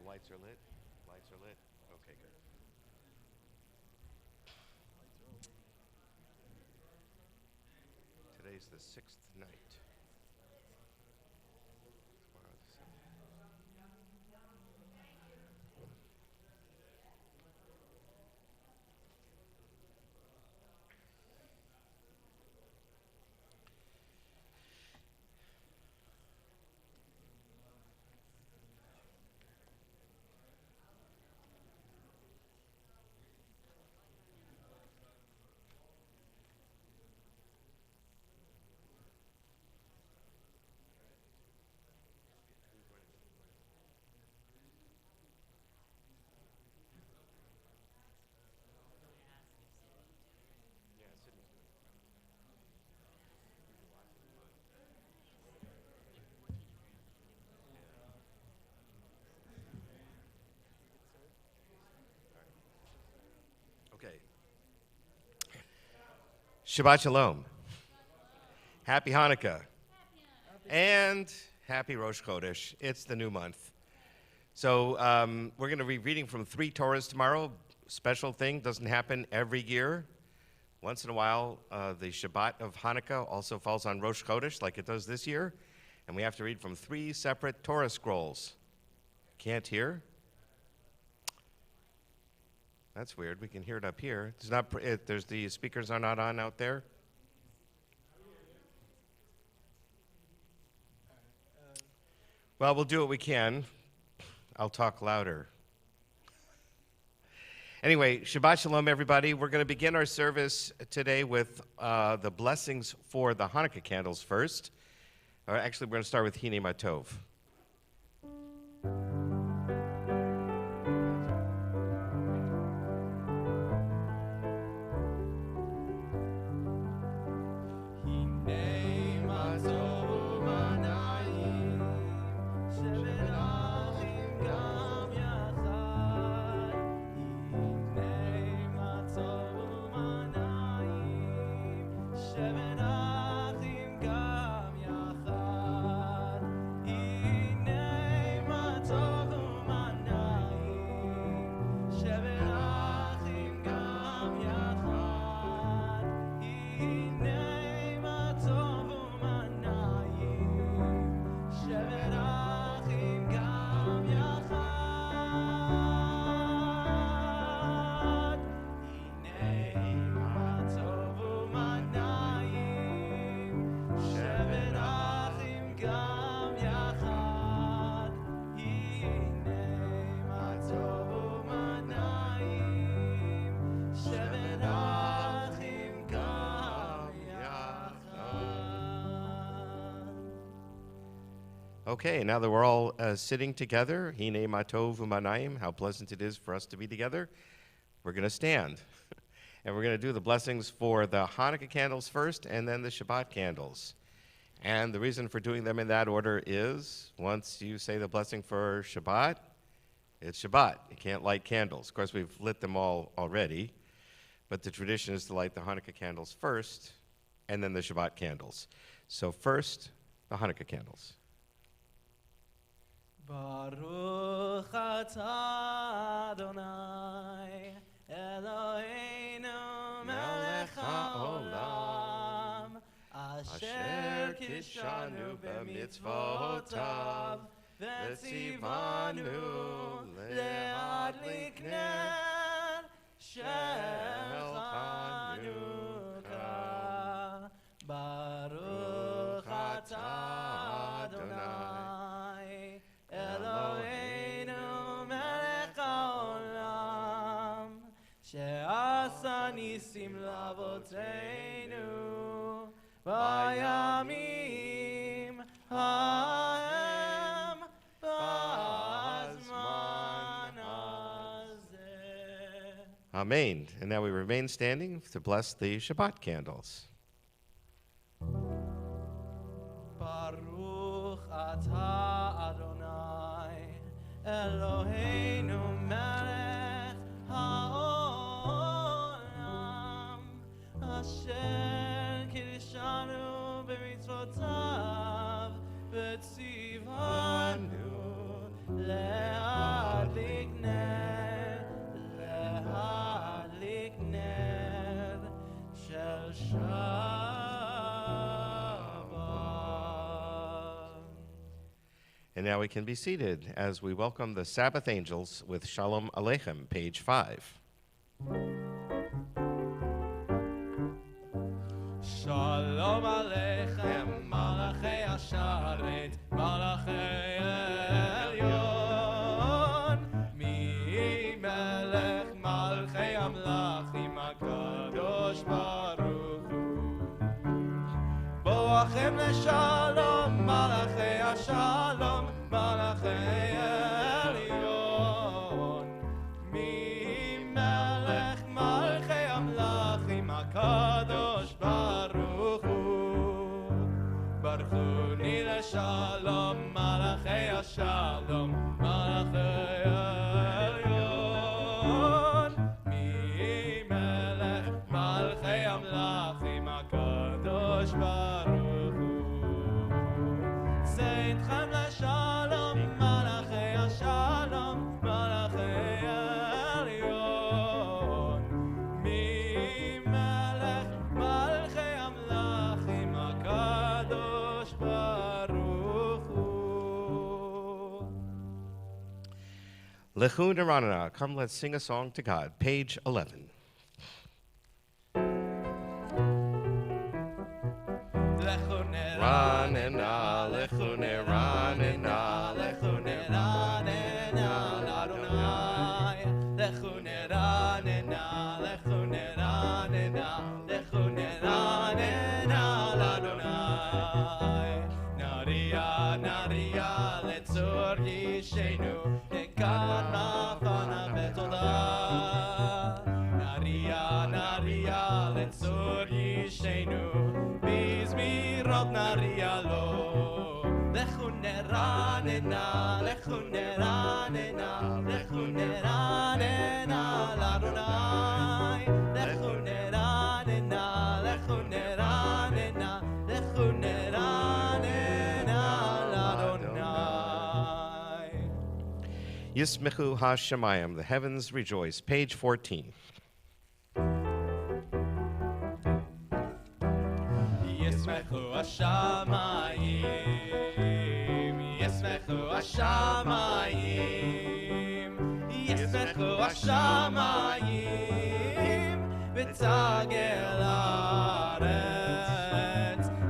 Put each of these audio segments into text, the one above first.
Lights are lit. Lights are lit. Okay, good. Today's the sixth night. Tomorrow the seventh. Yeah, Sydney's good. Okay. Shabbat Shalom. Happy Hanukkah. And happy Rosh Chodesh. It's the new month. So we're going to be reading from 3 Torahs tomorrow. Special thing, doesn't happen every year. Once in a while, the Shabbat of Hanukkah also falls on Rosh Chodesh, like it does this year. And we have to read from 3 separate Torah scrolls. Can't hear? That's weird. We can hear it up here. It's not. There's the speakers are not on out there. Well, we'll do what we can. I'll talk louder. Anyway, Shabbat Shalom, everybody. We're going to begin our service today with the blessings for the Hanukkah candles first. Actually, we're going to start with Hine Matov. Okay, now that we're all sitting together, Hine Matov U'Manayim, how pleasant it is for us to be together, we're going to stand. And we're going to do the blessings for the Hanukkah candles first and then the Shabbat candles. And the reason for doing them in that order is, once you say the blessing for Shabbat, it's Shabbat. You can't light candles. Of course, we've lit them all already, but the tradition is to light the Hanukkah candles first and then the Shabbat candles. So first, the Hanukkah candles. Baruch atah Adonai Eloheinu melech haolam asher kishanu b'mitzvotav v'tzivanu le'adlik ner shel Hanukkah. Baruch atah Adonai Eloheinu melech haolam she'asa nisim l'avoteinu bayamim ha'em b'azman hazeh. Amen. And now we remain standing to bless the Shabbat candles. Baruch atah Adonai Eloheinu melech haolam asher kiddushanu b'mitzvotav v'tzivanu le'adlik And now we can be seated as we welcome the Sabbath angels with Shalom Aleichem, page 5. Shalom Aleichem, Malachei Asharet, Malachei Elyon, Mi Melech Malchei Amlachim HaKadosh Baruch Hu. Boachem leShalom, Malachei Ashalom, Malachei Elyon, Mi Melech Malchei Amlachim HaKadosh Baruch Hu. Baruchuni leShalom, Malachei Ashalom, Malachei Elyon, Mi Melech Malchei Amlachim HaKadosh Baruch Hu. Seitchem leShalom, Malachei Ashalom, Malachei Elyon, Mi Melech Malchei Amlachim HaKadosh Baruch Hu. Lechu Neranana, come let's sing a song to God, page 11. Lechu Ranena, Lechu Neranena, Lechu neranena l'Adonai. Lechu neranena, Lechu neranena, Lechu neranena l'Adonai. Naria, Naria, letzor yishenu, nekad mafana betoda. Naria, Naria, letzor yishenu, bizmirot naria lo. Lechu neranena, Lechu neranena, Lechu neranena l'Adonai. Lechu neranena, Lechu neranena, Lechu neranena l'Adonai. Yismechu HaShemayim, the heavens rejoice, page 14. Yismechu Hashamayim, Yismechu Hashamayim, Yismechu Hashamayim, v'tzagel haaretz.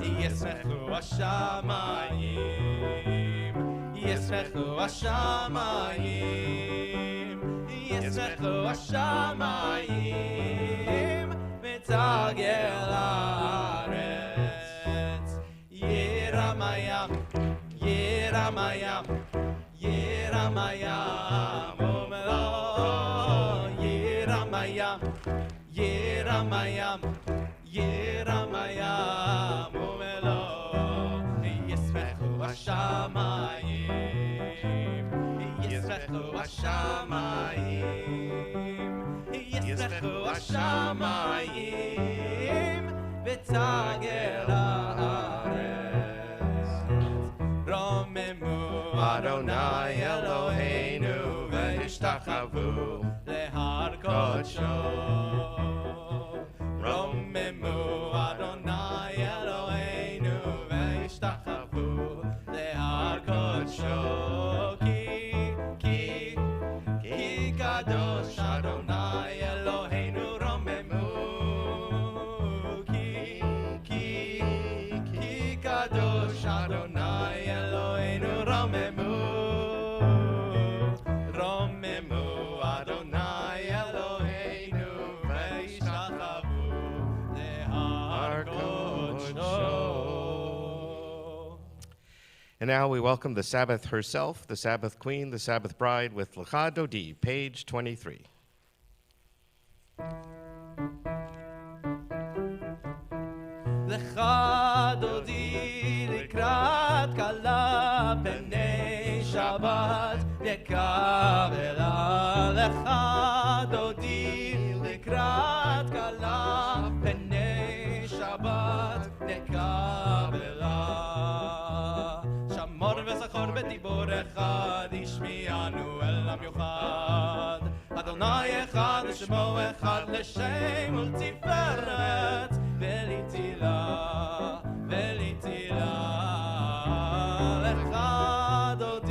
Yismechu Hashamayim, Yismechu Hashamayim, Yismechu Hashamayim, v'tzagel haaretz. Yeramayam, Yeramayam, Yeramayam, Omelo. Yeramayam, Yeramayam, Yeramayam, Omelo. Yismechu Hashamayim, Yismechu Hashamayim, Yismechu Hashamayim, v'tzagel haaretz. Romemu Adonai Eloheinu v'ishtachavu lehar kodsho. Romemu Adonai Eloheinu v'ishtachavu lehar kodsho. Ki kadosh Adonai Eloheinu romemu. Ki kadosh Adonai Eloheinu romemu. Romemu Adonai Eloheinu v'ishtachavu lehar kodsho. And now we welcome the Sabbath herself, the Sabbath queen, the Sabbath bride, with Lecha Dodi, page 23. Lecha dodi likrat kala b'nei Shabbat nekavela. Lecha dodi likrat kala b'nei Shabbat nekavela. Shamor v'zachor b'dibor echad ishmi'anu el hamiuchad. Adonai echad l'shemo echad l'shem ultiferet. Velitila, velitila, lecha dodi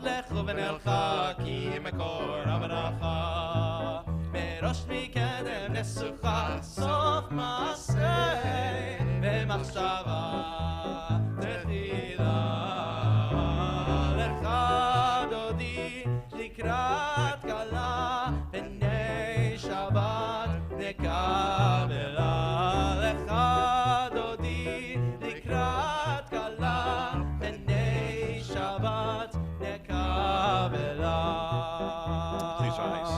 לכו ונלכה כי מקור הברכה מראש מקדם נסוכה סוף מעשה ומחשבה תחילה לך דודי לקראת כלה פני שבת נקבלה לך דודי לקראת כלה פני שבת נקבלה Please rise.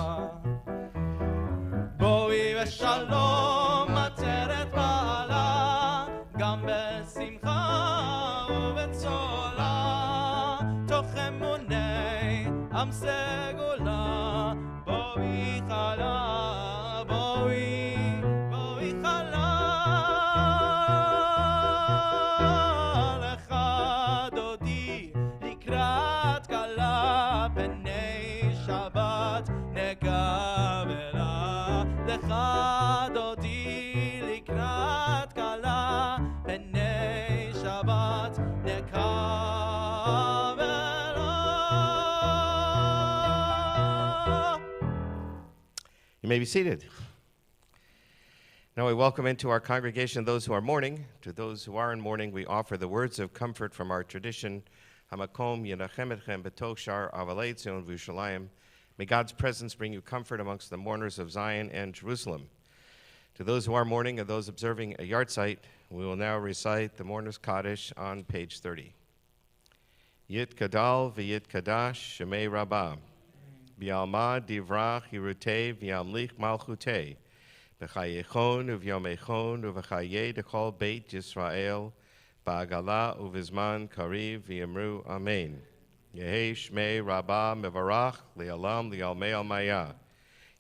בואי ושלום עצרת בעלה גם בשמחה ובצולה תוך אמוני עם סגולה בואי חלה בואי חלה לך דודי לקראת כלה פני שבת נקבלה לך דודי לקראת כלה פני שבת נקבלה You may be seated. Now we welcome into our congregation those who are mourning. To those who are in mourning, we offer the words of comfort from our tradition. Hamakom yenachem etchem betoch shar avalei Tzion v'Yerushalayim. May God's presence bring you comfort amongst the mourners of Zion and Jerusalem. To those who are mourning and those observing a yard site, we will now recite the mourner's Kaddish on page 30. Yit kadal v'yit kadash shemei rabbah. V'yalma divrach hirutei v'yamlich malchutei. V'chayechon uvyomechon uv'chaye dechol beit Yisrael. Ba'agala uvizman kariv v'yamru amen. Yehi shmei rabbah mevarach li'alam li'almei almaya.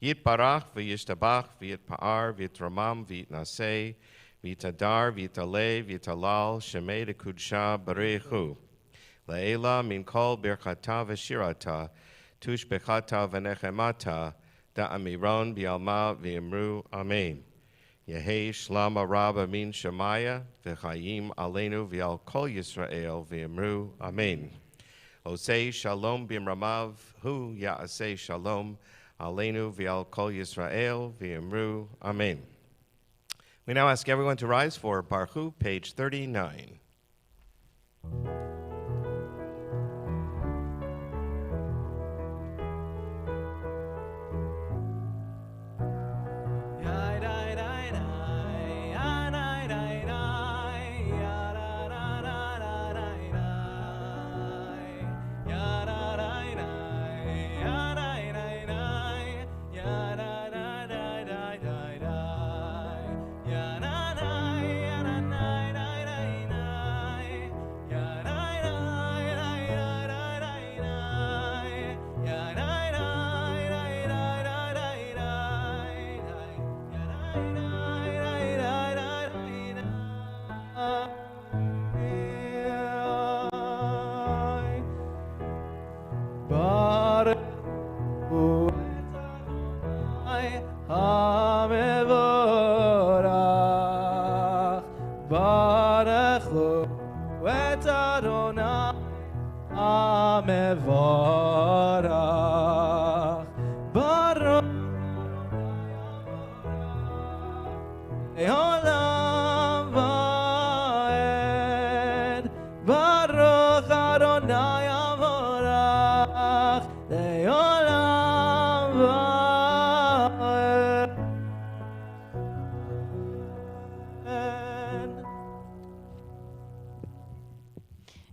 Yitbarach v'yishtabach v'yitpa'ar v'yitramam v'yitnaseh v'yitadar v'yitaleh v'yitalal shemei dekudsha barechu. Le'ela min kol birchata v'shirata tush bechata v'nechemata da'amiron b'yalma v'yamru amen. Yehi shlama rabba min shemaya v'chayim aleinu v'yal kol Yisrael v'yamru amen. Osei shalom b'imramav hu ya'aseh shalom aleinu v'yal kol Yisrael v'yamru amen. We now ask everyone to rise for Baruch, page 39.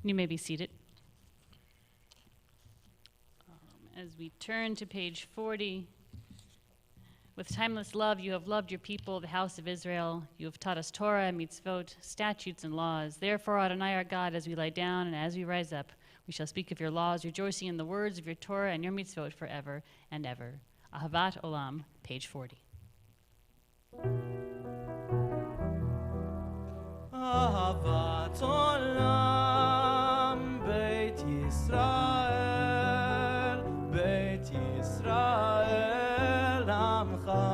You may be seated. As we turn to page 40, with timeless love you have loved your people, the house of Israel. You have taught us Torah, mitzvot, statutes, and laws. Therefore, Adonai our God, as we lie down and as we rise up, we shall speak of your laws, rejoicing in the words of your Torah and your mitzvot forever and ever. Ahavat Olam, page 40. Ahavat Olam, Beit Yisrael, Beit Yisrael, Amcha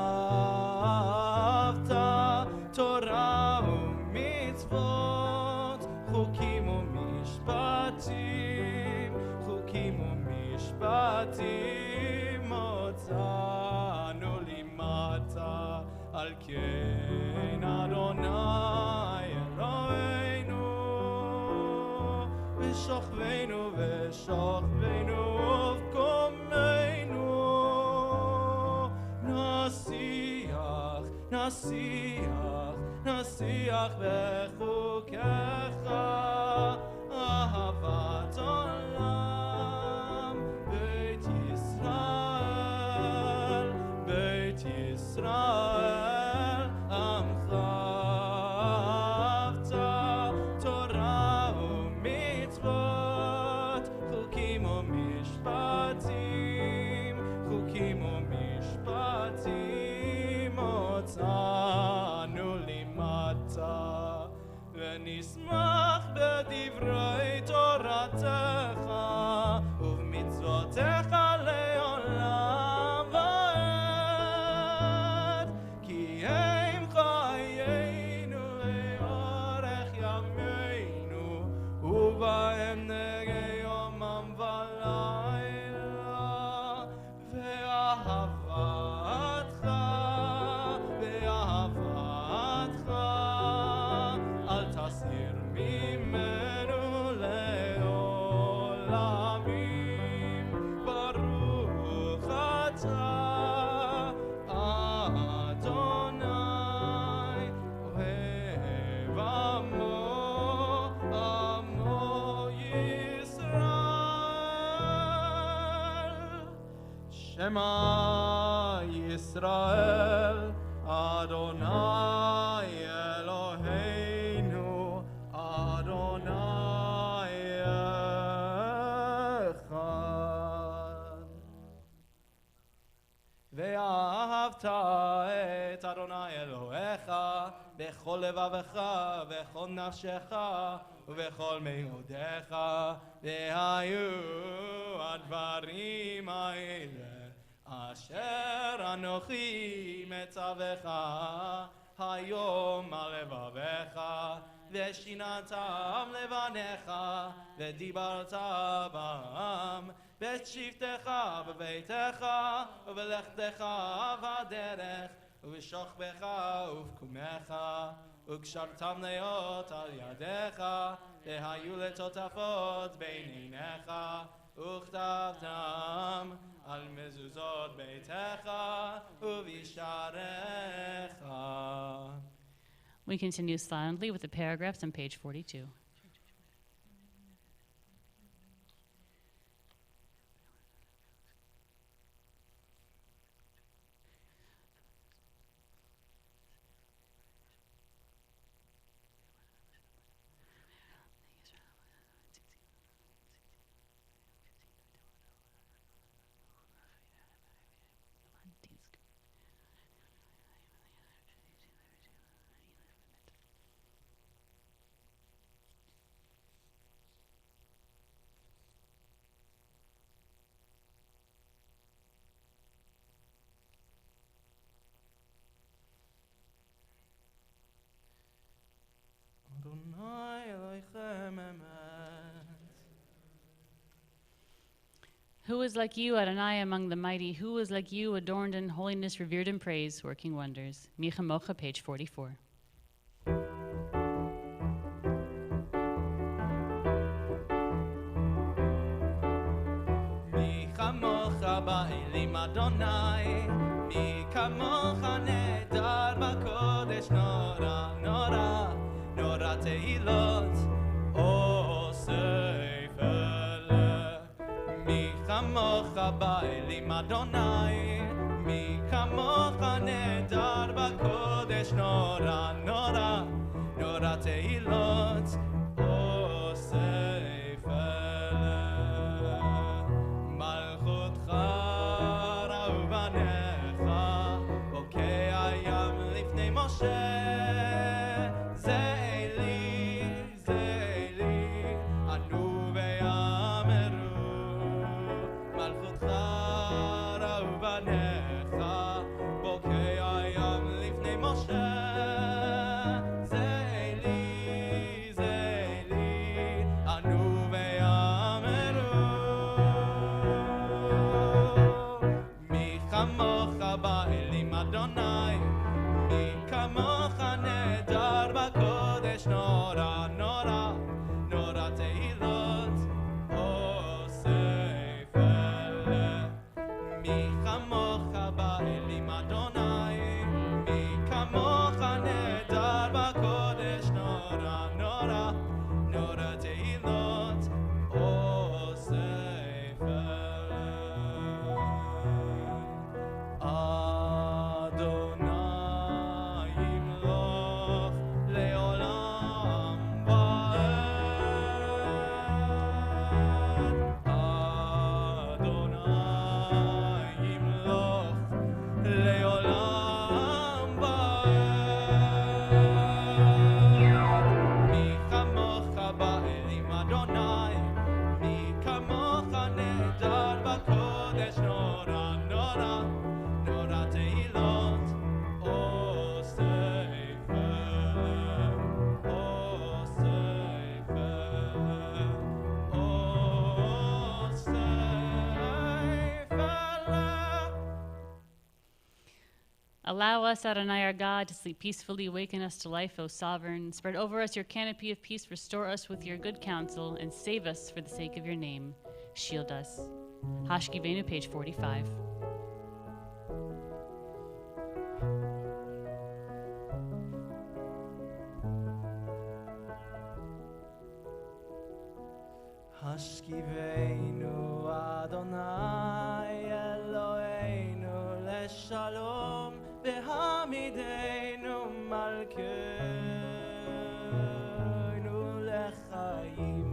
Avta, Torah u'mitzvot, Chukim u'mishpatim, Chukim u'mishpatim. משפטים הוצאנו למטה על כן אדוני אלוהינו ושוכבנו ובקומנו נשיח בחוקיך אהבת עולם בית ישראל עמך אהבת תורה ומצוות חוקים ומשפטים הוצאנו למטה ונשמח בדברי תורתך ובמצוותיך לעולם ועד כי הם חיינו לאורך ימינו ובהם נגע יומם ולילה ואהבתך אל תסיר ממנו לעולמים ברוך אתה אדוני אוהב עמו ישראל שמע ישראל אדוני אלוהינו אדוני אחד ואהבת את אדוני אלוהיך בכל לבבך ובכל נפשך ובכל מאודיך והיו הדברים האלה אשר אנוכי מצווך היום על לבביך ושיננתם לבניך ודיברת בם בשבתך בביתך ובלכתך בדרך ובשוכבך ובקומך וקשרתם להיות על ידיך והיו לטוטפות בין עיניך וכתבתם על מזוזות ביתך ובשעריך. We continue silently with the paragraphs on page 42. Who is like you, Adonai, among the mighty? Who is like you, adorned in holiness, revered in praise, working wonders? Micha Mocha, page 44. מי כמוך באלים אדוני, מי כמוך נהדר בקודש נורא נורא נורא תהילות אוסף אלה. מי כמוך באלים אדוני, מי כמוך נהדר בקודש נורא נורא נורא תהילות אוסף זה Allow us, Adonai our God, to sleep peacefully. Awaken us to life, O Sovereign. Spread over us your canopy of peace. Restore us with your good counsel, and save us for the sake of your name. Shield us. Hashkivenu, page 45. Hashkivenu Adonai Eloheinu leshalom v'hamidenu malkeinu lechaim.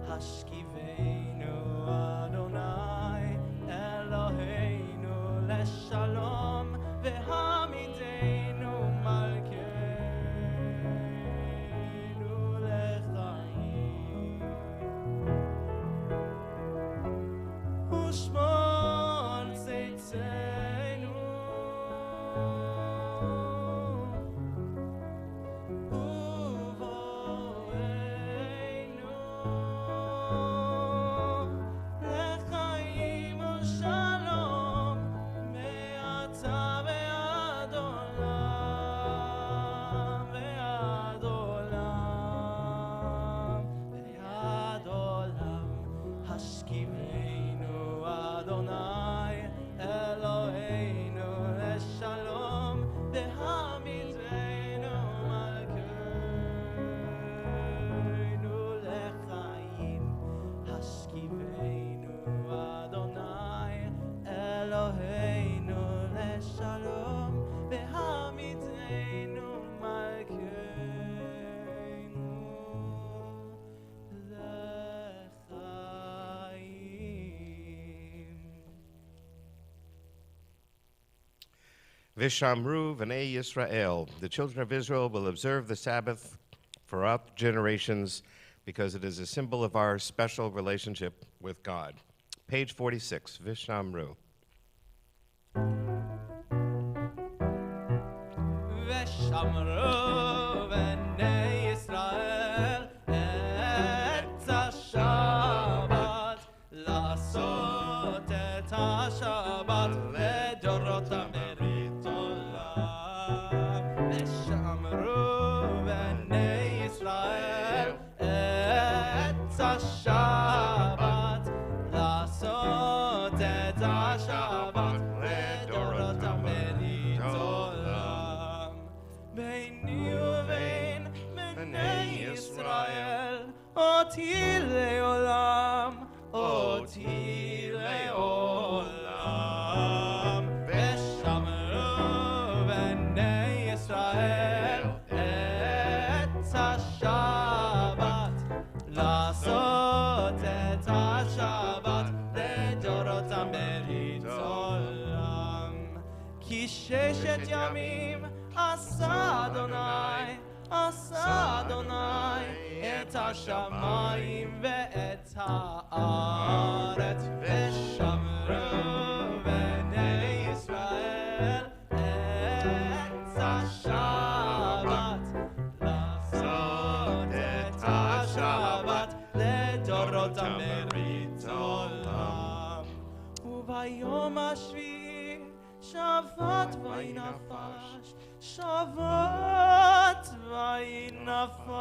Hashkivenu Adonai Eloheinu leshalom v'hamidenu malkeinu lechaim. Ushmon tzeitzeinu uvoeinu lechaim ushalom me'ata ve'ad olam ve'ad olam ve'ad olam. Hashkivenu Adonai Eloheinu leshalom v'hamidenu malkeinu lechaim. Hashkivenu Adonai Eloheinu leshalom v'hamidenu malkeinu lechaim. Vishamru v'nei Yisrael. The children of Israel will observe the Sabbath for up generations because it is a symbol of our special relationship with God. Page 46, Vishamru. ושמרו בני ישראל את השבת, לעשות את השבת לדורותם ברית עולם. ושמרו בני ישראל את השבת, לעשות את השבת לדורותם ברית עולם. ביני ובין בני ישראל אותי לעולם, אותי לעולם. ושמרו בני ישראל את השבת, לעשות את השבת לדורותם ברית עולם. כי ששת ימים עשה אדוני, עשה אדוני את השמיים ואת הארץ. ושמרו בני ישראל את השבת, לעשות את השבת לדורותם ברית עולם. וביום השביעי שבת וינפש, שבת וינפש,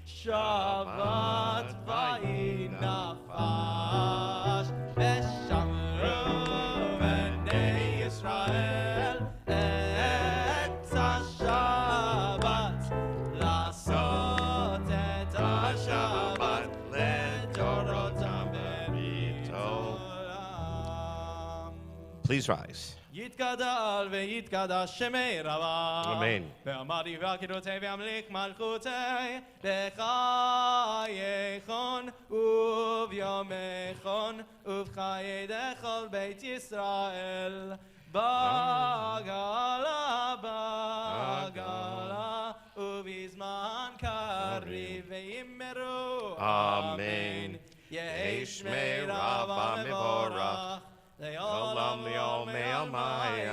שבת וינפש. ושמרו בני ישראל את השבת, לעשות את השבת לדורותם ברית עולם. Please rise. יתגדל ויתקדש שמי רבה. אמן. ואמרתי והקידותי ואמליך מלכותי בחייכון וביומכון ובחיי דכל בית ישראל. בגלה בגלה ובזמן קריב ויאמרו אמן. יהי שמי רבה מבורך לעולם לעולמי עלמי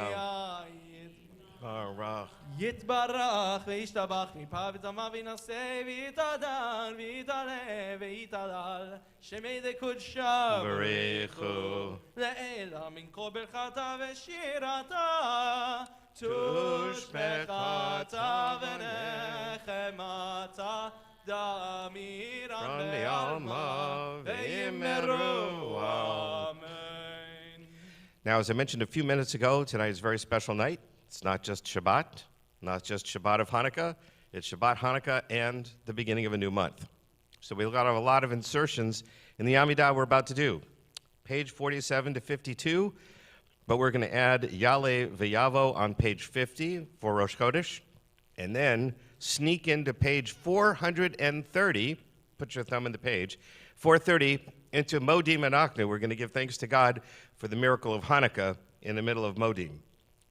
Baruch. יתברך וישתבח מפה ותמה וינשא ויתהדר ויתעלה ויתהלל שמי דקודשא בריחו. לעילה מן כל ברכתה ושירתה תושבחתה ונחמתה דמירן From the Alma, ויאמרו אמן. Now, as I mentioned a few minutes ago, tonight is a very special night. It's not just Shabbat, not just Shabbat of Hanukkah. It's Shabbat, Hanukkah, and the beginning of a new month. So we've got a lot of insertions in the Amida we're about to do. Page 47 to 52, but we're going to add Yale V'Yavo on page 50 for Rosh Chodesh, and then sneak into page 430, put your thumb in the page, 430 into Modim and Achnu. We're going to give thanks to God for the miracle of Hanukkah in the middle of Modim.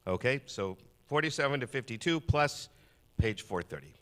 Okay, so 47 to 52 plus page 430.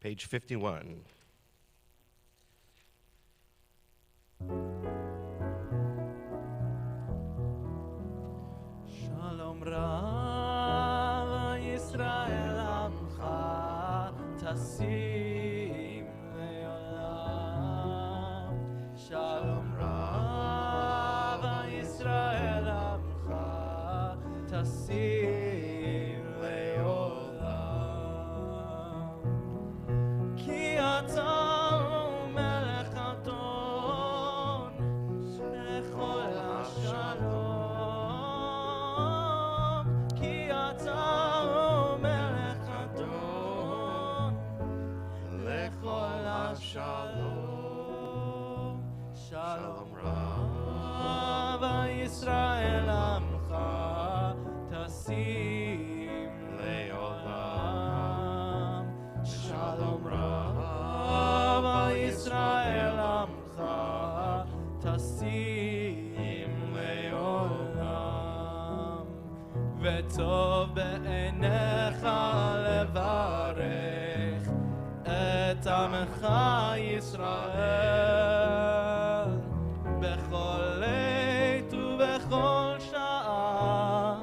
Page 51. Shalom Rav Yisrael Amcha Tasim Leolam. Shalom Rav Yisrael Amcha Tasim Leolam. Ki ata melech adon lechol hashalom. Ki ata melech adon lechol וטוב בעיניך לברך את עמך ישראל בכל עת ובכל שעה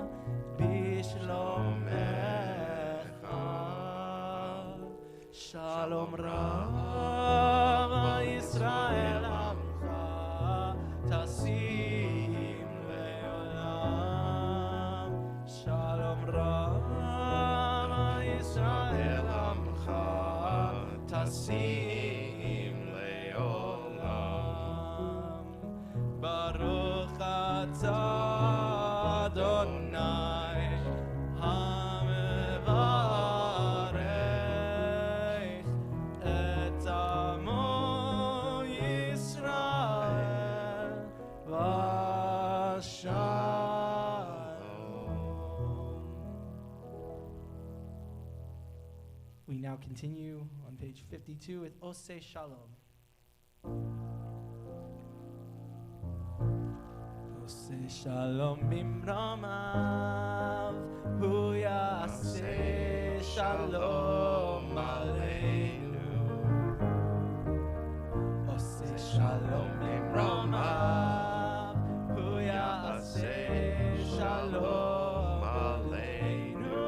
בשלומך. שלום רב ישראל עמך תשים לעולם. שלום רב ישראל עמך תשים לעולם. ברוך אתה אדוני המברך את עמו ישראל ושלום. We now continue on page 52 with Oseh Shalom. Oseh Shalom bimromav, hu yaseh shalom aleinu. Oseh Shalom bimromav, hu yaseh shalom aleinu.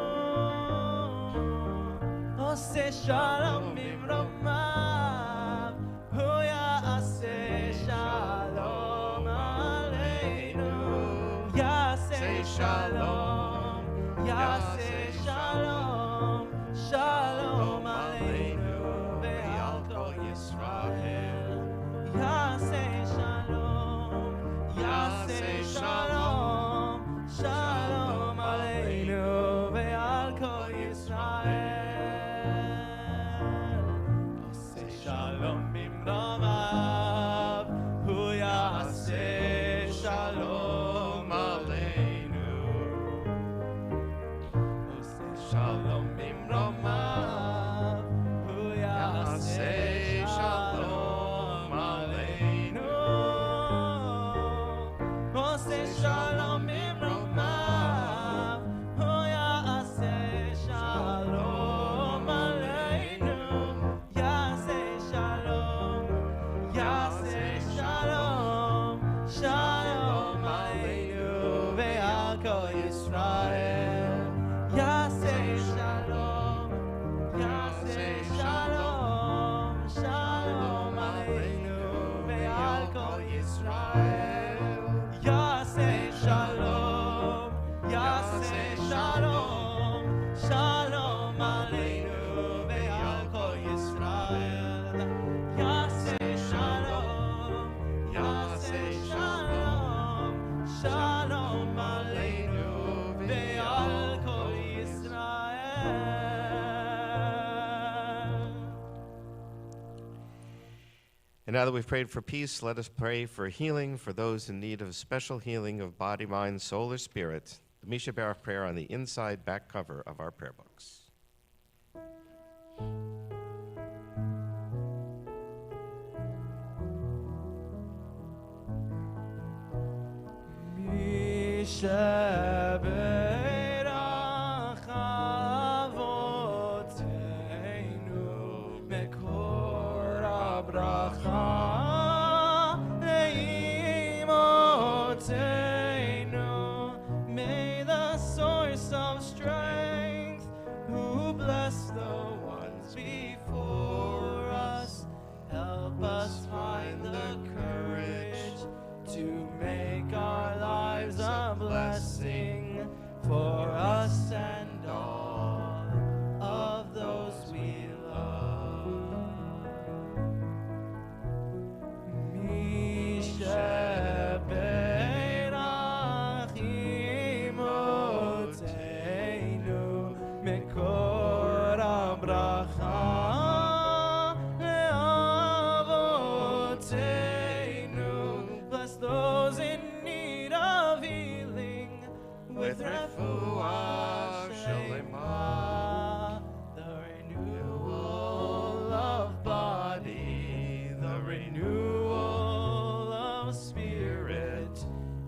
Oseh Shalom bimromav, hu yaseh shalom aleinu. Yaseh shalom, yaseh shalom, shalom aleinu ve'al kol Yisrael. Yaseh shalom, yaseh shalom, shalom aleinu ve'al kol Yisrael. Oseh shalom bimromav, hu yaseh shalom aleinu. Oseh shalom bimromav, hu yaseh shalom aleinu. Oseh shalom bimromav, hu yaseh shalom aleinu. Yaseh shalom, yaseh shalom, shalom aleinu ve'al kol Yisrael. Yaseh shalom, yaseh shalom, shalom aleinu ve'al kol Yisrael. Yaseh shalom, yaseh shalom, shalom aleinu ve'al kol Yisrael. Yaseh shalom, yaseh shalom, shalom aleinu ve'al kol Yisrael. And now that we've prayed for peace, let us pray for healing for those in need of special healing of body, mind, soul, or spirit. The Misha Baruch prayer on the inside back cover of our prayer books. Mishaberach avoteinu mekor habracha leimoteinu. May the source of strength, who bless the ones before us, help us find the courage to make our lives a blessing for us and all of those we love. Mishaberach imoteinu mekor habracha leavoteinu. Bless those in need of healing with refuah shalema, the renewal of body, the renewal of spirit,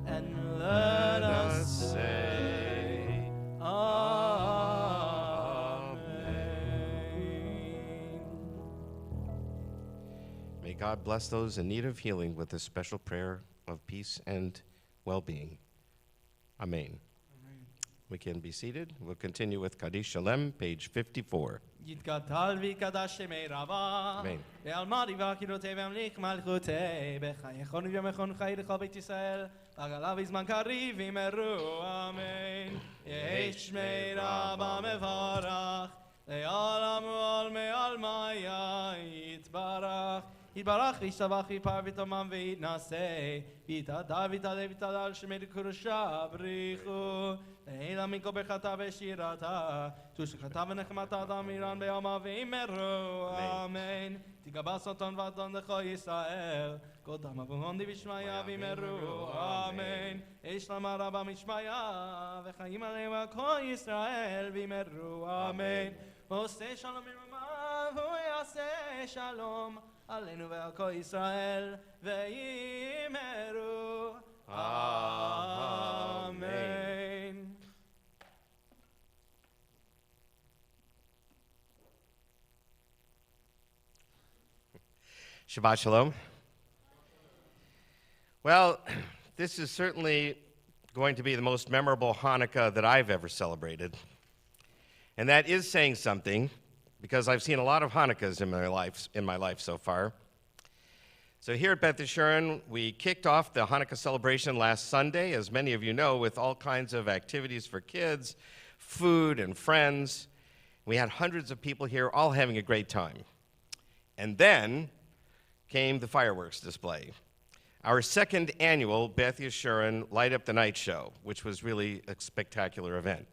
and let us say God bless those in need of healing with a special prayer of peace and well-being. Amen. We can be seated. We'll continue with Kaddish Shalem, page 54. יתגדל ויקדש שמי רבה, אמן. ועלמא דיבה קידותי והמליך מלכותי, בחייכון ובימכון חי לכל בית ישראל, עגלה בזמן קריב ימרו, אמן. יהי שמי רבה מברך, לעולם ועולמי עלמיה יתברך. יתברך וישתבח ויפר ותומם ויתנשא, ויתהדר ויתהלל ויתהלל שמי לקדושה בריחו. לעילה מכל ברכתה ושירתה, תושכתה ונחמתה תמירן ביומה וימרו, אמן. תגבה שטן ואדון לכל ישראל, כל דם אבוהון דבשמיא וימרו, אמן. שלמה רבה משמיא, וחיים עליהם על כל ישראל וימרו, אמן. ועושה שלום עממה, והוא יעשה שלום עלינו ועל כל ישראל וימרו, אמן. Shabbat Shalom. Well, this is certainly going to be the most memorable Hanukkah that I've ever celebrated. And that is saying something, because I've seen a lot of Hanukkahs in my life so far. So here at Beth Yeshurun, we kicked off the Hanukkah celebration last Sunday, as many of you know, with all kinds of activities for kids, food and friends. We had hundreds of people here, all having a great time. And then came the fireworks display. Our second annual Beth Yeshurun Light Up the Night show, which was really a spectacular event.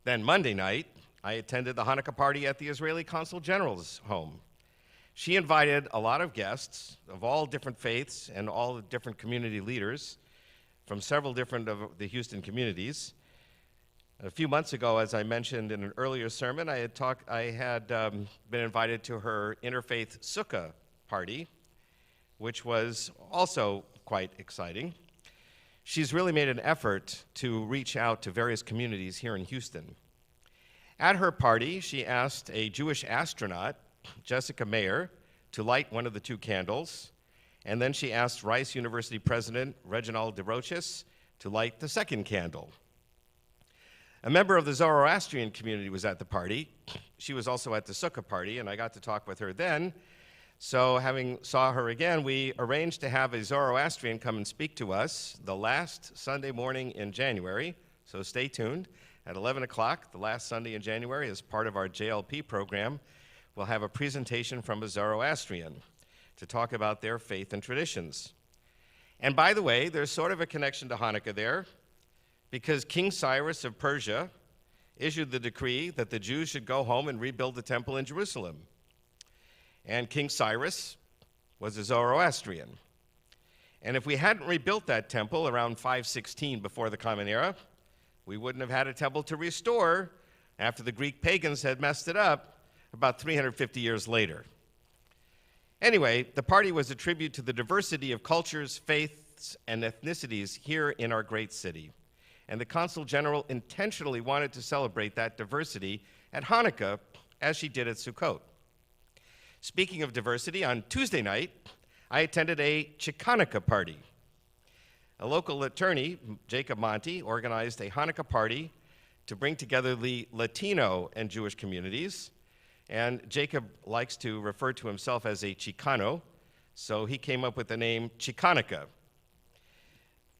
Then Monday night, I attended the Hanukkah party at the Israeli Consul General's home. She invited a lot of guests of all different faiths and all the different community leaders from several different of the Houston communities. A few months ago, as I mentioned in an earlier sermon, I had been invited to her interfaith sukkah party, which was also quite exciting. She's really made an effort to reach out to various communities here in Houston. At her party, she asked a Jewish astronaut, Jessica Mayer, to light one of the two candles, and then she asked Rice University President Reginald DeRoches to light the second candle. A member of the Zoroastrian community was at the party. She was also at the sukkah party, and I got to talk with her then. So having saw her again, we arranged to have a Zoroastrian come and speak to us the last Sunday morning in January, so stay tuned. At 11 o'clock, the last Sunday in January, as part of our JLP program, we'll have a presentation from a Zoroastrian to talk about their faith and traditions. And by the way, there's sort of a connection to Hanukkah there, because King Cyrus of Persia issued the decree that the Jews should go home and rebuild the temple in Jerusalem. And King Cyrus was a Zoroastrian. And if we hadn't rebuilt that temple around 516 before the Common Era, we wouldn't have had a temple to restore after the Greek pagans had messed it up about 350 years later. Anyway, the party was a tribute to the diversity of cultures, faiths, and ethnicities here in our great city. And the Consul General intentionally wanted to celebrate that diversity at Hanukkah as she did at Sukkot. Speaking of diversity, on Tuesday night, I attended a Chicanaka party. A local attorney, Jacob Monti, organized a Hanukkah party to bring together the Latino and Jewish communities. And Jacob likes to refer to himself as a Chicano, so he came up with the name Chicanaka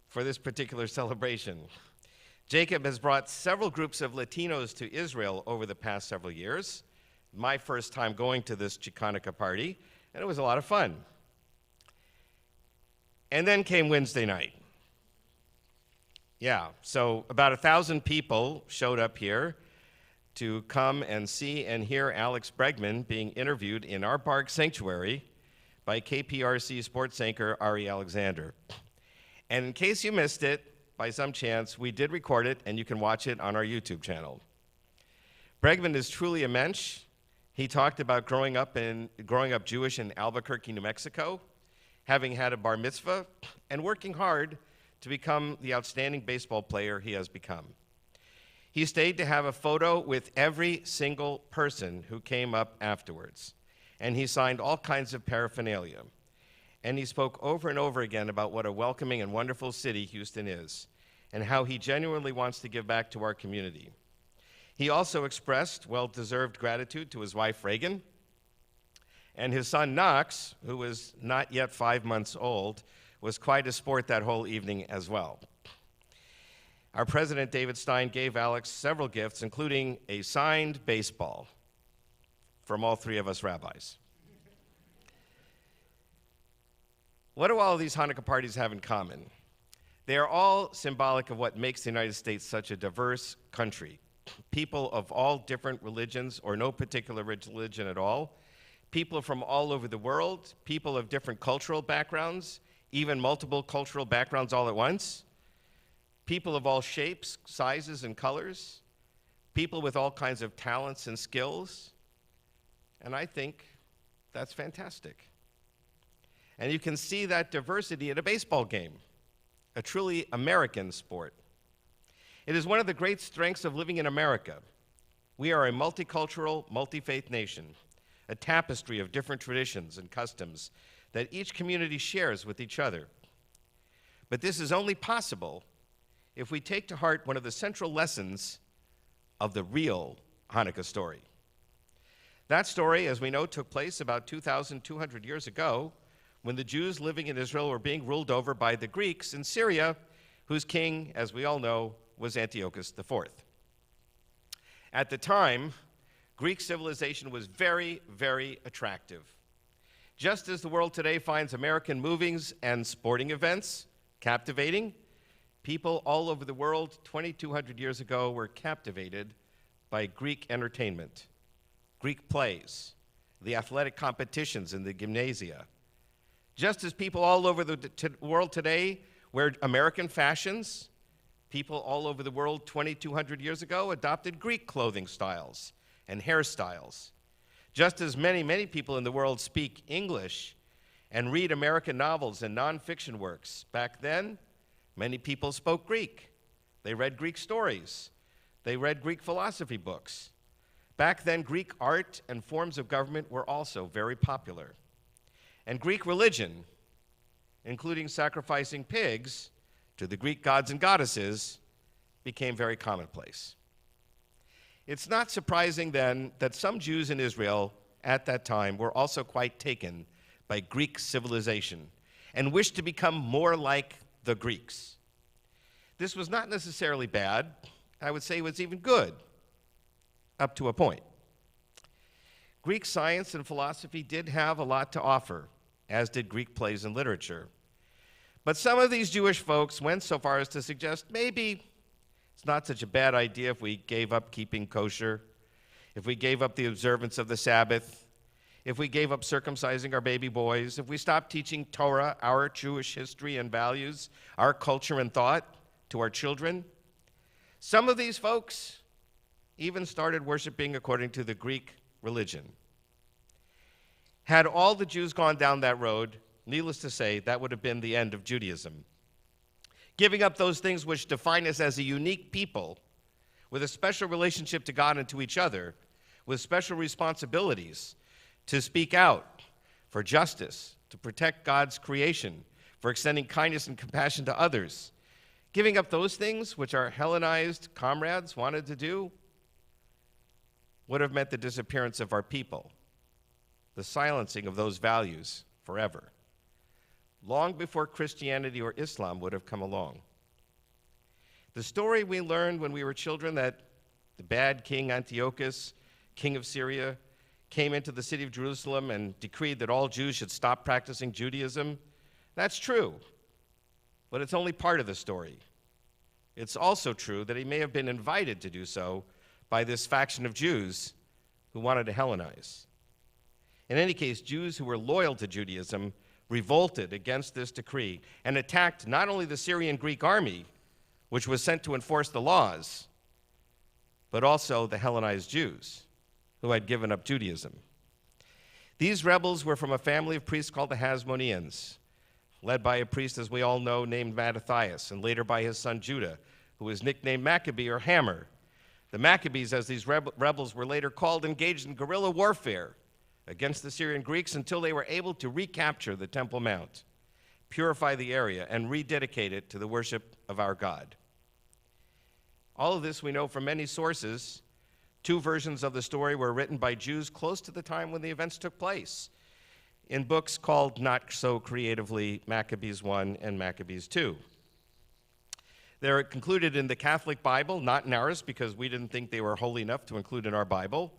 for this particular celebration. Jacob has brought several groups of Latinos to Israel over the past several years. My first time going to this Chicanaka party, and it was a lot of fun. And then came Wednesday night. Yeah, so about 1,000 people showed up here to come and see and hear Alex Bregman being interviewed in our park sanctuary by KPRC sports anchor Ari Alexander. And in case you missed it, by some chance, we did record it, and you can watch it on our YouTube channel. Bregman is truly a mensch. He talked about growing up Jewish in Albuquerque, New Mexico, having had a bar mitzvah, and working hard to become the outstanding baseball player he has become. He stayed to have a photo with every single person who came up afterwards. and he signed all kinds of paraphernalia. And he spoke over and over again about what a welcoming and wonderful city Houston is, and how he genuinely wants to give back to our community. He also expressed well-deserved gratitude to his wife, Reagan, and his son, Knox, who was not yet 5 months old, was quite a sport that whole evening as well. Our president, David Stein, gave Alex several gifts, including a signed baseball from all three of us rabbis. What do all of these Hanukkah parties have in common? They are all symbolic of what makes the United States such a diverse country. People of all different religions, or no particular religion at all, people from all over the world, people of different cultural backgrounds, even multiple cultural backgrounds all at once, people of all shapes, sizes, and colors, people with all kinds of talents and skills, and I think that's fantastic. And you can see that diversity at a baseball game, a truly American sport. It is one of the great strengths of living in America. We are a multicultural, multi-faith nation, a tapestry of different traditions and customs that each community shares with each other. But this is only possible if we take to heart one of the central lessons of the real Hanukkah story. That story, as we know, took place about 2,200 years ago when the Jews living in Israel were being ruled over by the Greeks in Syria, whose king, as we all know, was Antiochus IV. At the time, Greek civilization was very, very attractive. Just as the world today finds American movies and sporting events captivating, people all over the world 2,200 years ago were captivated by Greek entertainment, Greek plays, the athletic competitions in the gymnasia. Just as people all over the world today wear American fashions, people all over the world 2,200 years ago adopted Greek clothing styles and hairstyles. Just as many, many people in the world speak English and read American novels and nonfiction works, back then, many people spoke Greek. They read Greek stories. They read Greek philosophy books. Back then, Greek art and forms of government were also very popular. And Greek religion, including sacrificing pigs to the Greek gods and goddesses, became very commonplace. It's not surprising then that some Jews in Israel at that time were also quite taken by Greek civilization and wished to become more like the Greeks. This was not necessarily bad. I would say it was even good, up to a point. Greek science and philosophy did have a lot to offer, as did Greek plays and literature. But some of these Jewish folks went so far as to suggest maybe it's not such a bad idea if we gave up keeping kosher, if we gave up the observance of the Sabbath, if we gave up circumcising our baby boys, if we stopped teaching Torah, our Jewish history and values, our culture and thought to our children. Some of these folks even started worshiping according to the Greek religion. Had all the Jews gone down that road, needless to say, that would have been the end of Judaism. Giving up those things which define us as a unique people with a special relationship to God and to each other, with special responsibilities to speak out for justice, to protect God's creation, for extending kindness and compassion to others. Giving up those things which our Hellenized comrades wanted to do would have meant the disappearance of our people, the silencing of those values forever, long before Christianity or Islam would have come along. The story we learned when we were children that the bad king Antiochus, king of Syria, came into the city of Jerusalem and decreed that all Jews should stop practicing Judaism, that's true, but it's only part of the story. It's also true that he may have been invited to do so by this faction of Jews who wanted to Hellenize. In any case, Jews who were loyal to Judaism revolted against this decree and attacked not only the Syrian Greek army, which was sent to enforce the laws, but also the Hellenized Jews who had given up Judaism. These rebels were from a family of priests called the Hasmoneans, led by a priest, as we all know, named Mattathias, and later by his son Judah, who was nicknamed Maccabee or Hammer. The Maccabees, as these rebels were later called, engaged in guerrilla warfare against the Syrian Greeks until they were able to recapture the Temple Mount, purify the area, and rededicate it to the worship of our God. All of this we know from many sources. Two versions of the story were written by Jews close to the time when the events took place, in books called not so creatively Maccabees 1 and Maccabees 2. They're included in the Catholic Bible, not in ours, because we didn't think they were holy enough to include in our Bible.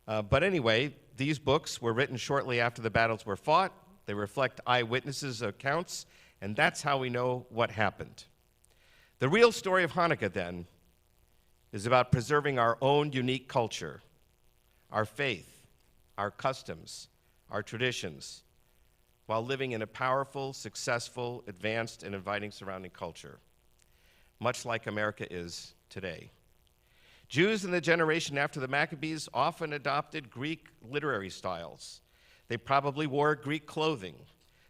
But anyway, these books were written shortly after the battles were fought. They reflect eyewitnesses' accounts, and that's how we know what happened. The real story of Hanukkah, then, is about preserving our own unique culture, our faith, our customs, our traditions, while living in a powerful, successful, advanced, and inviting surrounding culture, much like America is today. Jews in the generation after the Maccabees often adopted Greek literary styles. They probably wore Greek clothing.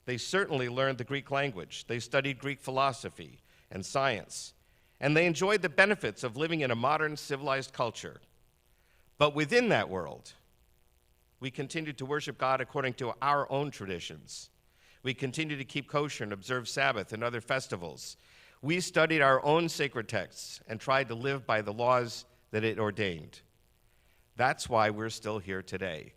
They certainly learned the Greek language. They studied Greek philosophy and science, and they enjoyed the benefits of living in a modern, civilized culture. But within that world, we continued to worship God according to our own traditions. We continued to keep kosher and observe Sabbath and other festivals. We studied our own sacred texts and tried to live by the laws that it ordained. That's why we're still here today.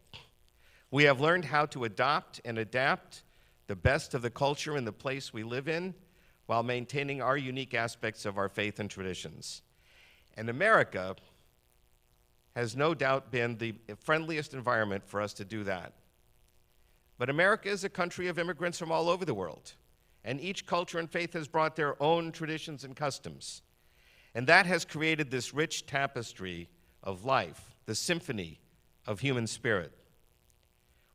We have learned how to adopt and adapt the best of the culture and the place we live in, while maintaining our unique aspects of our faith and traditions. And America has no doubt been the friendliest environment for us to do that. But America is a country of immigrants from all over the world, and each culture and faith has brought their own traditions and customs. And that has created this rich tapestry of life, the symphony of human spirit.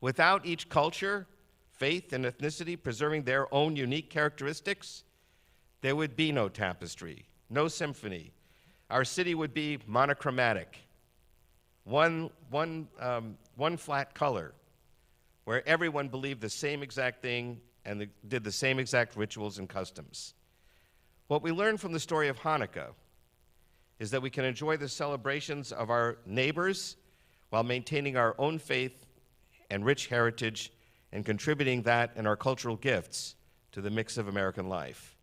Without each culture, faith, and ethnicity preserving their own unique characteristics, there would be no tapestry, no symphony. Our city would be monochromatic, one flat color, where everyone believed the same exact thing and did the same exact rituals and customs. What we learn from the story of Hanukkah is that we can enjoy the celebrations of our neighbors while maintaining our own faith and rich heritage and contributing that and our cultural gifts to the mix of American life.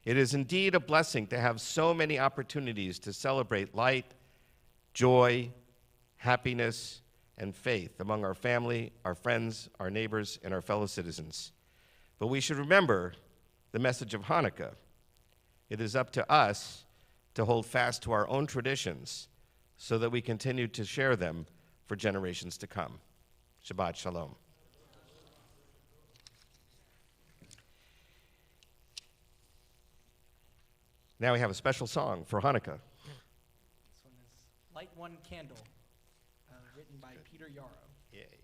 It is indeed a blessing to have so many opportunities to celebrate light, joy, happiness, and faith among our family, our friends, our neighbors, and our fellow citizens. But we should remember the message of Hanukkah. It is up to us to hold fast to our own traditions so that we continue to share them for generations to come. Shabbat Shalom. Now we have a special song for Hanukkah. This one is Light One Candle, written by Peter Yarrow. Yay.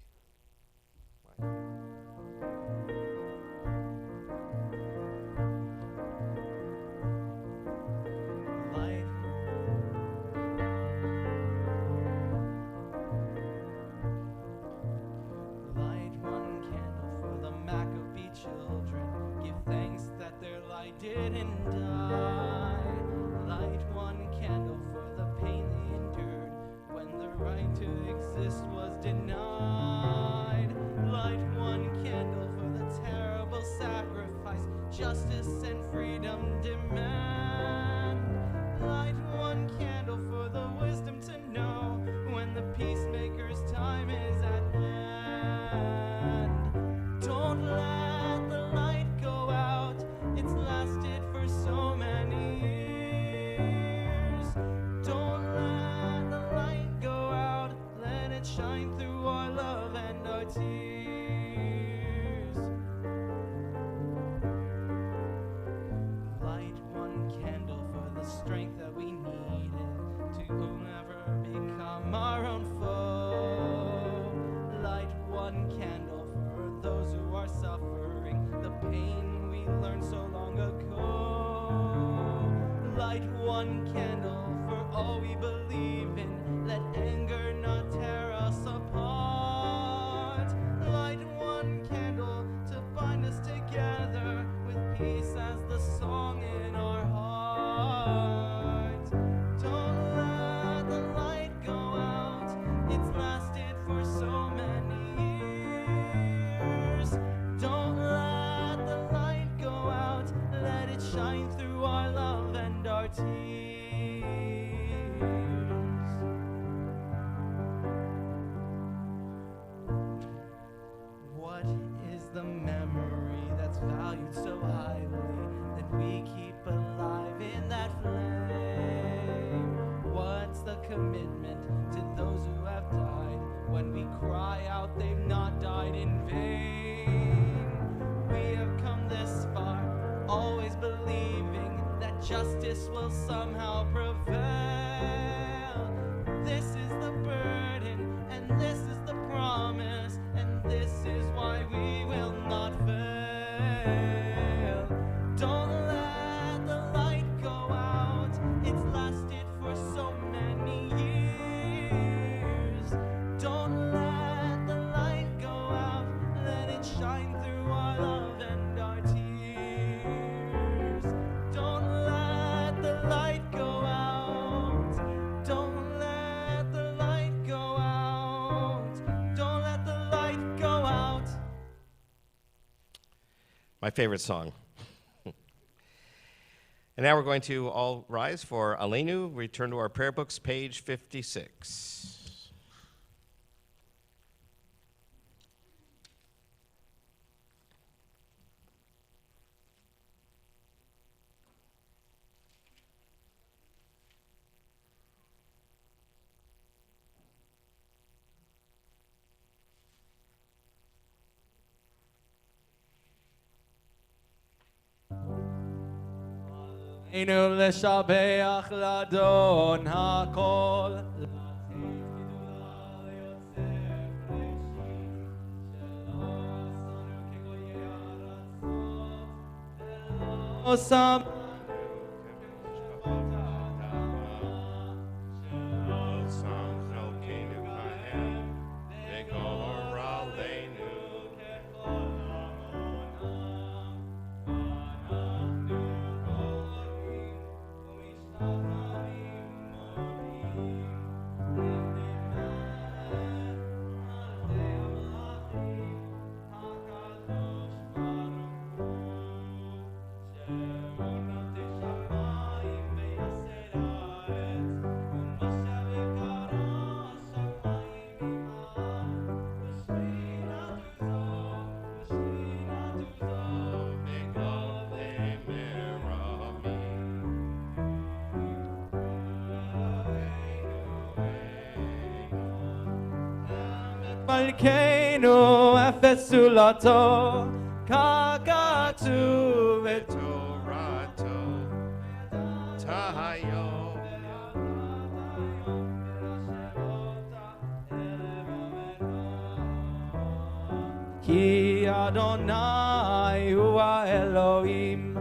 Light one candle for the Maccabee children. Give thanks that their light didn't die. Light one candle for the pain they endured when the right to exist was denied. Light one candle for the terrible sacrifice justice and freedom demand. Light one candle for the wisdom to know when the peacemaker's time is at hand. Don't let the light go out, it's lasted for so many years. Don't let the light go out, let it shine through our love and our tears. Light one candle for the strength that we needed to never become our own foe. Light one candle for those who are suffering the pain we learned so long ago. Light one candle for all we believe in. Let anger not tear us apart. Light one candle to bind us together with peace as the song in our heart. Don't let the light go out. It's lasted for somehow prevail. This is the burden, and this is the promise, and this is why we will not fail. Don't let the light go out. It's lasted for so many years. Don't let the light go out. Let it shine through our love and our tears. Don't let the light go out. Don't let the light go out. Don't let the light go out. My favorite song. And now we're going to all rise for Aleinu. Return to our prayer books, page 56. עלינו לשבח לאדון הכל. עושה מלכנו אפס זולתו, ככתוב בתורתו, תהיום. כי אדוני הוא האלוהים.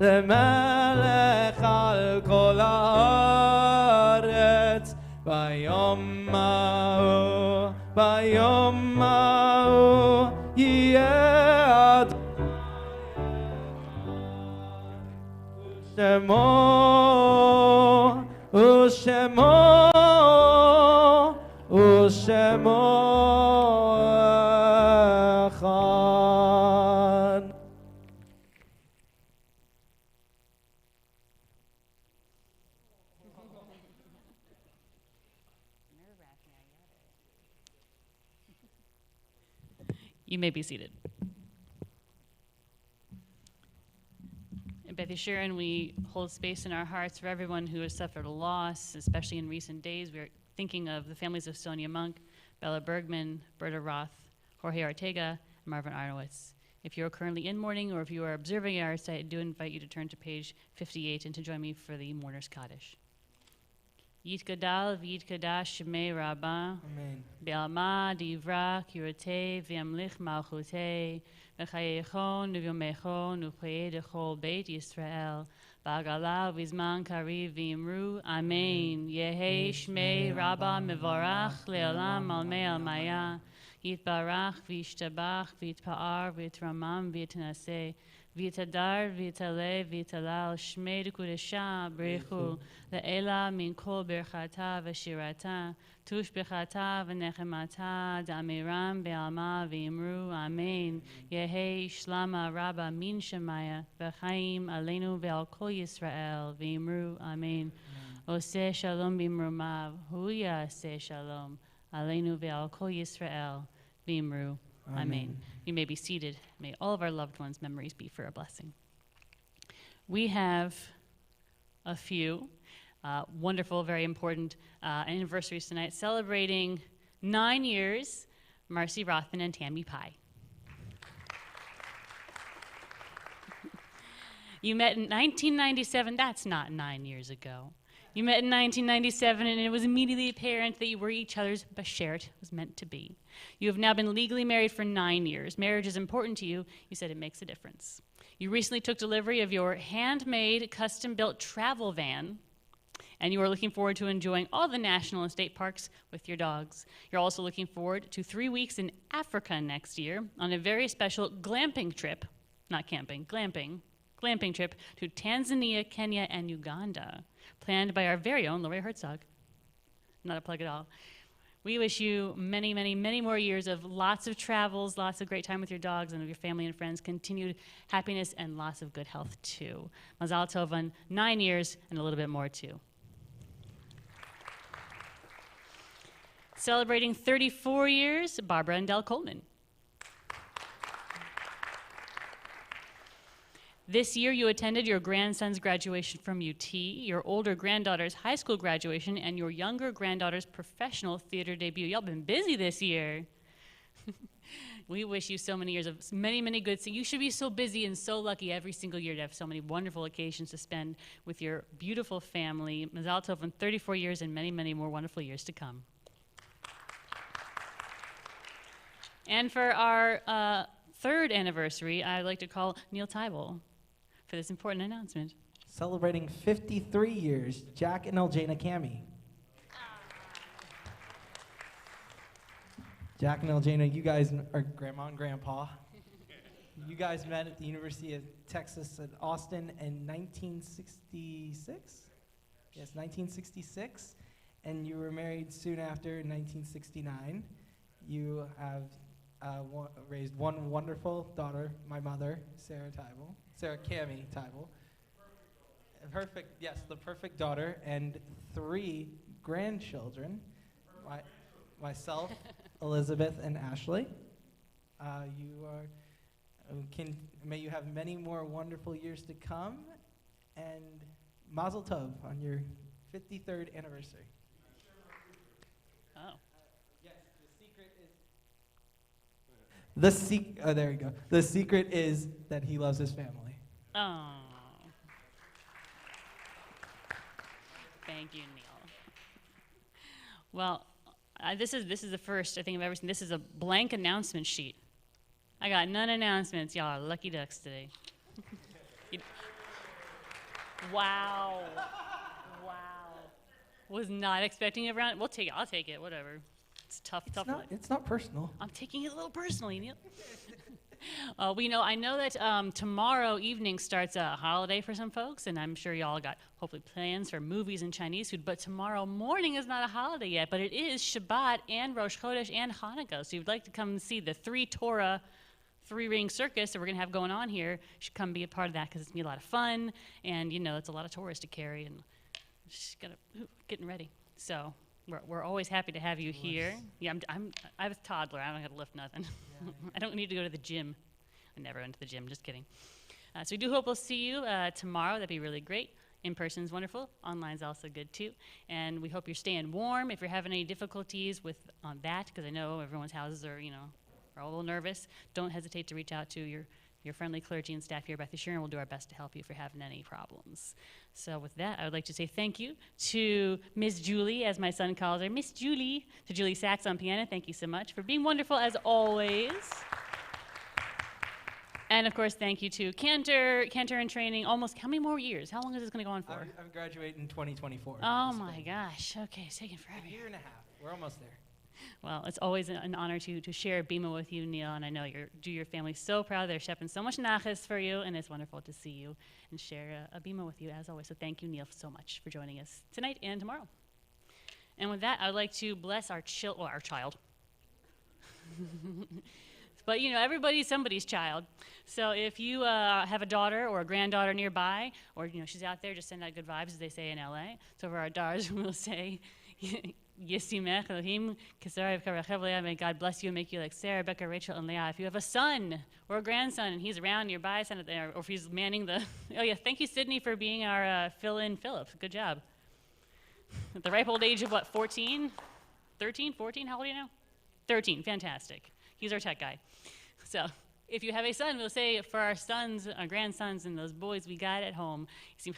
למלך על כל הארץ ביום ההוא יהיה ושמו אחד. You may be seated. In Beth Yeshurin, we hold space in our hearts for everyone who has suffered a loss, especially in recent days. We are thinking of the families of Sonia Monk, Bella Bergman, Berta Roth, Jorge Ortega, and Marvin Arnowitz. If you are currently in mourning or if you are observing our site, I do invite you to turn to page 58 and to join me for the Mourner's Kaddish. Yitgadal v'yitkadash shemei Rabbah, Amen. Be'alma divra kiratei v'yamlich malchutei, v'chayechon v'yomechon v'chayei dechol Beit Yisrael, v'agala v'zman kariv v'yimru, Amen. Yehei shmei Rabbah mevorach le'olam almei almaya, Yitbarach v'yishtabach v'yitpa'ar v'yitramam v'yitnaseh, Vitadar, vitale, vitalal, shmei kudesha, brechu, le'ela min kol berchata v'shirata, tush berchata v'nechemata, da'amiram be'alma v'imru, amen. Yehi shlama rabba min shemaya, v'chaim aleinu ve'al kol Yisrael, v'imru, amen. Oseh shalom b'imrumav, huya aseh shalom, aleinu ve'al kol Yisrael, v'imru, amen. You may be seated. May all of our loved ones' memories be for a blessing. We have a few wonderful, very important anniversaries tonight, celebrating 9 years, Marcy Rothman and Tammy Pye. You met in 1997. That's not 9 years ago. You met in 1997, and it was immediately apparent that you were each other's bashert. It was meant to be. You have now been legally married for 9 years. Marriage is important to you. You said it makes a difference. You recently took delivery of your handmade, custom-built travel van, and you are looking forward to enjoying all the national and state parks with your dogs. You're also looking forward to 3 weeks in Africa next year on a very special glamping trip, not camping, glamping trip to Tanzania, Kenya, and Uganda, planned by our very own Lori Herzog. Not a plug at all. We wish you many, many, many more years of lots of travels, lots of great time with your dogs and with your family and friends, continued happiness, and lots of good health, too. Mazal tov on 9 years and a little bit more, too. Celebrating 34 years, Barbara and Del Coleman. This year, you attended your grandson's graduation from UT, your older granddaughter's high school graduation, and your younger granddaughter's professional theater debut. Y'all been busy this year. We wish you so many years of many, many good things. You should be so busy and so lucky every single year to have so many wonderful occasions to spend with your beautiful family. Mazal tov on 34 years and many, many more wonderful years to come. And for our third anniversary, I'd like to call Neil Tybel for this important announcement. Celebrating 53 years, Jack and Eljana Cami. Jack and Eljana, you guys are grandma and grandpa. You guys met at the University of Texas at Austin in 1966? Yes, 1966. And you were married soon after in 1969. You have raised one wonderful daughter, my mother, Sarah Cami Tybel. Perfect, yes, the perfect daughter, and 3 grandchildren, myself, Elizabeth, and Ashley. May you have many more wonderful years to come, and Mazel Tov on your 53rd anniversary. Oh. Yes, there you go. The secret is that he loves his family. Oh. Thank you, Neil. Well, this is the first I think I've ever seen. This is a blank announcement sheet. I got none announcements. Y'all are lucky ducks today. Wow. Wow. Was not expecting it around. We'll take it. I'll take it. Whatever. It's tough. It's not personal. I'm taking it a little personally, Neil. I know that tomorrow evening starts a holiday for some folks, and I'm sure y'all got hopefully plans for movies and Chinese food, but tomorrow morning is not a holiday yet, but it is Shabbat and Rosh Chodesh and Hanukkah. So if you'd like to come see the 3 Torah, 3-ring circus that we're going to have going on here, you should come be a part of that because it's going to be a lot of fun, and it's a lot of Torahs to carry, and just getting ready. So we're always happy to have you here. Yeah, I was a toddler. I don't have to lift nothing. Yeah. I don't need to go to the gym. I never went to the gym. Just kidding. So we do hope we'll see you tomorrow. That'd be really great. In person is wonderful. Online's also good too. And we hope you're staying warm. If you're having any difficulties with that, because I know everyone's houses are are a little nervous, don't hesitate to reach out to your friendly clergy and staff here at Beth Yeshua, and we'll do our best to help you if you're having any problems. So with that, I would like to say thank you to Miss Julie, as my son calls her, Miss Julie, to Julie Sachs on piano. Thank you so much for being wonderful as always. And of course, thank you to Cantor in training. Almost, how many more years? How long is this going to go on for? I'm graduating in 2024. Oh my gosh. Okay, it's taking forever. A year and a half. We're almost there. Well, it's always an honor to share Bima with you, Neil, and I know your family's so proud. They're shephing so much nachas for you, and it's wonderful to see you and share a Bima with you as always. So thank you, Neil, so much for joining us tonight and tomorrow. And with that, I'd like to bless our child. But everybody's somebody's child. So if you have a daughter or a granddaughter nearby, or she's out there, just send out good vibes, as they say in LA. So for our daughters, we'll say, Yisimech Elohim, Kesarev Karachev, may God bless you and make you like Sarah, Becca, Rachel, and Leah. If you have a son or a grandson and he's around nearby, send it there. Or if he's manning the, oh yeah, thank you, Sydney, for being our fill-in Philip. Good job. At the ripe old age of what, 14? 13, 14, how old are you now? 13, fantastic. He's our tech guy. So if you have a son, we'll say for our sons, our grandsons, and those boys we got at home, may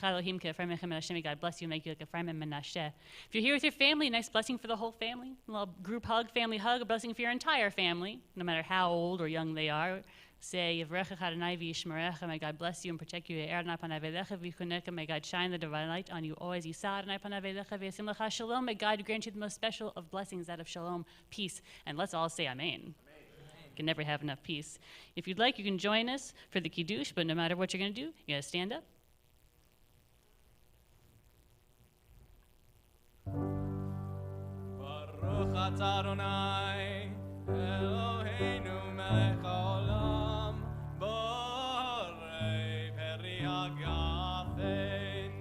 God bless you, make you like Ephraim and Menashe. If you're here with your family, nice blessing for the whole family. A little group hug, family hug, a blessing for your entire family, no matter how old or young they are. Say, may God bless you and protect you. May God shine the divine light on you always. May God grant you the most special of blessings, that of shalom, peace. And let's all say amen. Can never have enough peace. If you'd like, you can join us for the Kiddush, but no matter what you're going to do, you got to stand up. Baruch atah Adonai, Eloheinu melech haolam, borei peri hagafen.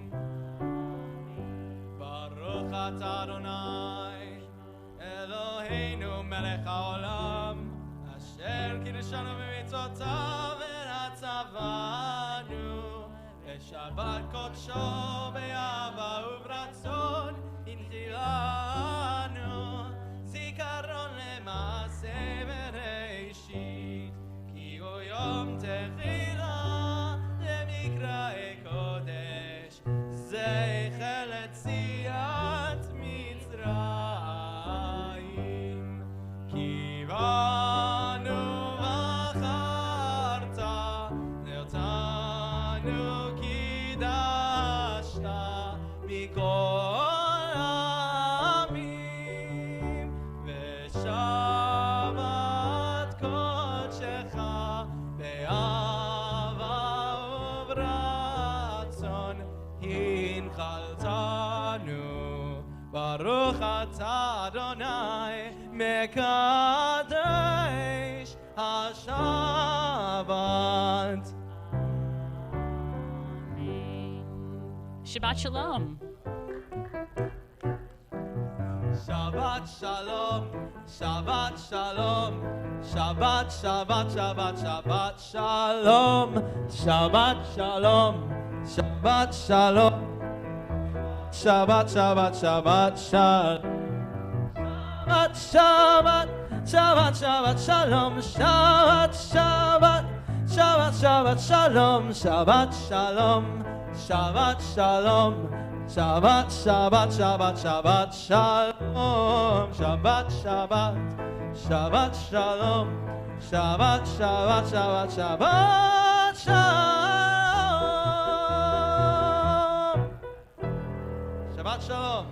Baruch atah Adonai, Eloheinu melech haolam, Asher kiddushanu b'mitzvotav v'hatzavanu Shabbat kodsho be'ava u'bratzon inchilanu zikaron le'maaseh bereishit ki hu yom techila lemikra'ei kodesh zeicher letziat Mitzrayim ki banu v'acharta ne'otanu kidashta mikol ha'amim v'shabbat kodshecha be'ava u'bratzon hinchaltanu Baruch atah Adonai mekadesh haShabbat. Shabbat shalom. Shabbat shalom, Shabbat shalom, Shabbat, Shabbat, Shabbat, Shabbat shalom, Shabbat shalom, Shabbat shalom, Shabbat, Shabbat, Shabbat shalom, Shabbat, Shabbat, Shabbat shalom, Shabbat, Shabbat, Shabbat, Shabbat shalom, Shabbat shalom, Shabbat shalom. Shabbat, Shabbat, Shabbat, Shabbat, Shalom. Shabbat, Shabbat, Shabbat, Shalom. Shabbat, Shabbat, Shabbat, Shabbat, Shalom. Shabbat, Shalom.